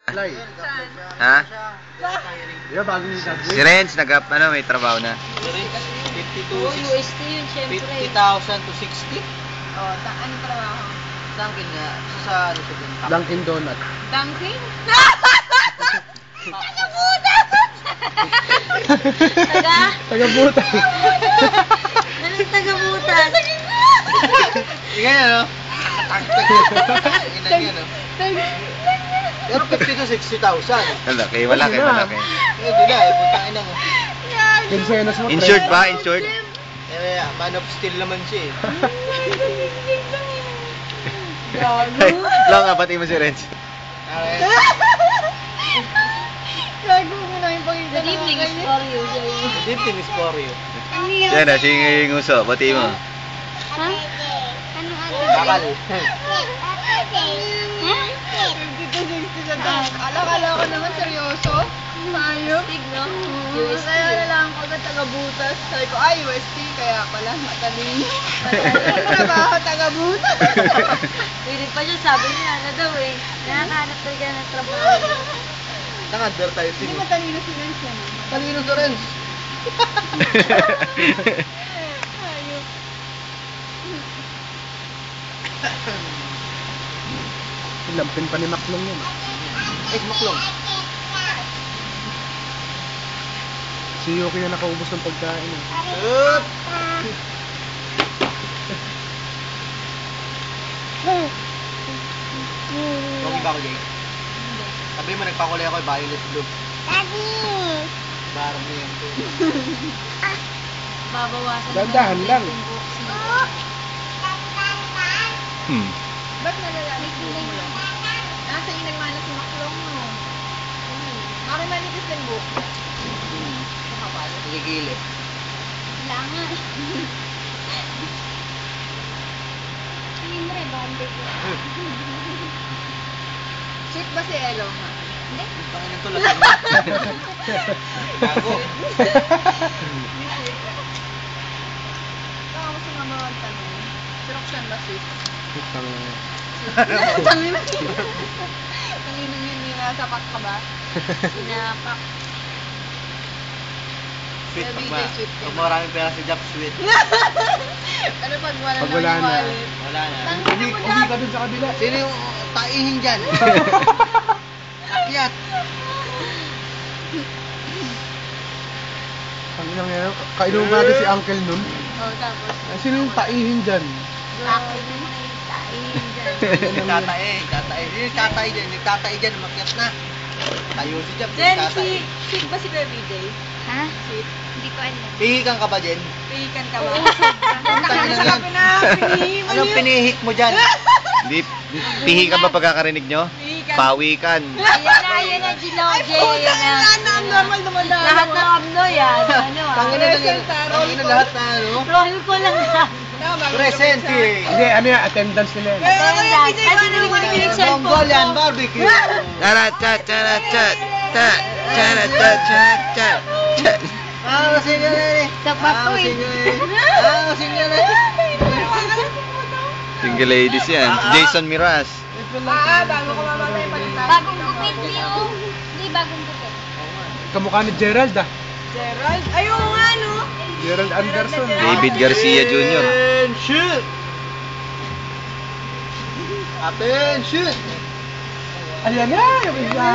Ha? Di ba bagong graduate? Si Renz, may trabaho na. 52, UST yun, syempre. 50,000 to 60. Oh, ano trabaho? Dunkin nga. Sa ano siya din? Dunkin Donut. Dunkin? Tagabuta! Tagabuta. Anong tagabuta? Ika yan, no? Inan yan, no? Pero 50 to 60,000. Malaki. Eh, malaki. Hindi na, putangin na mo. Kinsenas mo. Insured ba? Insured? Eh, man of steel naman siya eh. Lang nga, pati mo si Renz. Gago mo na yung pagkita. Good evening is for you. Good evening is for you. Yan na, sige yung uso. Pati mo. Ha? Ano Bakal. Akala ko naman seryoso. Ayop. Signo. Kaya na lang ako agad taga-butas. Sabi ko, UST. Kaya pala, matalino. Trabaho taga-butas. Pilit pa siya, sabi niya, ano daw eh. Nakakahanap talaga ng trabaho. Nang-under tayo Hindi sin. matalino si Renz yan. Talino sa Renz. Ayop. Lampin pa ni Maklong yun. Ay, maklong. Si Yuki na nakaubos ng pagkain. Up! Pogi ba ako, Jay? Sabi mo, nagpakulay ako, violet blue. Barang niya yung blue. Babawasan Dandahan lang. Ba't nalalalit buhok mo lang? Nasa yung nagmanas yung maklong mo. Bakit manipis yung buhok mo? Nakapalo. Nagigilip. Wala nga. Siyempre, bande ko. Sweet ba si Elo? Hindi. Panginoon tulad mo. Gago. Baka gusto nga mga tanong. Si Roxanne ba sweet? Tangina. Tangina. Tangina yun, ninasapak ka ba? Sinapak. Sweet Sabi pag niya, sweet ka pag na. maraming pera si Jap, sweet. Ano pag wala Pag lang wala yung na. wallet? Wala na. Umi ka dun sa kabila. Sino yung taihin dyan? Akyat. Ang inang yan. Kainom natin si Uncle nun. Oh, tapos. Sino yung taihin dyan? Akin na yung tain dyan. Nagtatae. Sino yung tatay dyan? Nagtatay dyan, umakyat na. Tayo si Jap, Then, nagtatay. sweet ba si Baby Day? Ha? Sweet. Hindi ko alam. Pihikan ka ba dyan? Pihikan ka ba? Tangina Sa yan. kape na, pinihiman Anong yun. pinihik mo dyan? Di, pihi ka ba pagkakarinig nyo? Pihikan. Pawikan. Ayan na, Ginoje. Ayan na. Normal dumadaan. Lahat ng abno yan. Ano ah. Tangina lahat na ano? Roll ko lang yan. Presente. Hindi, ano yan? Attendance nila yan. Attendance. At sino yung pinipinig cellphone Mongolian ko? barbecue. Charat, chat, charat, chat. Charat, chat, chat, chat. Ah, senyore. Sapat to eh. Senyore. Single ladies yan. Jason Miraz. Bago ko mamatay palitan. Bagong gupit, Leo. Hindi, bagong gupit. Kamukha ni Gerald ah. Gerald? Ayun nga, no? Gerald Anderson. David Garcia Jr. Attention. Attention. Ayan na, yung isa.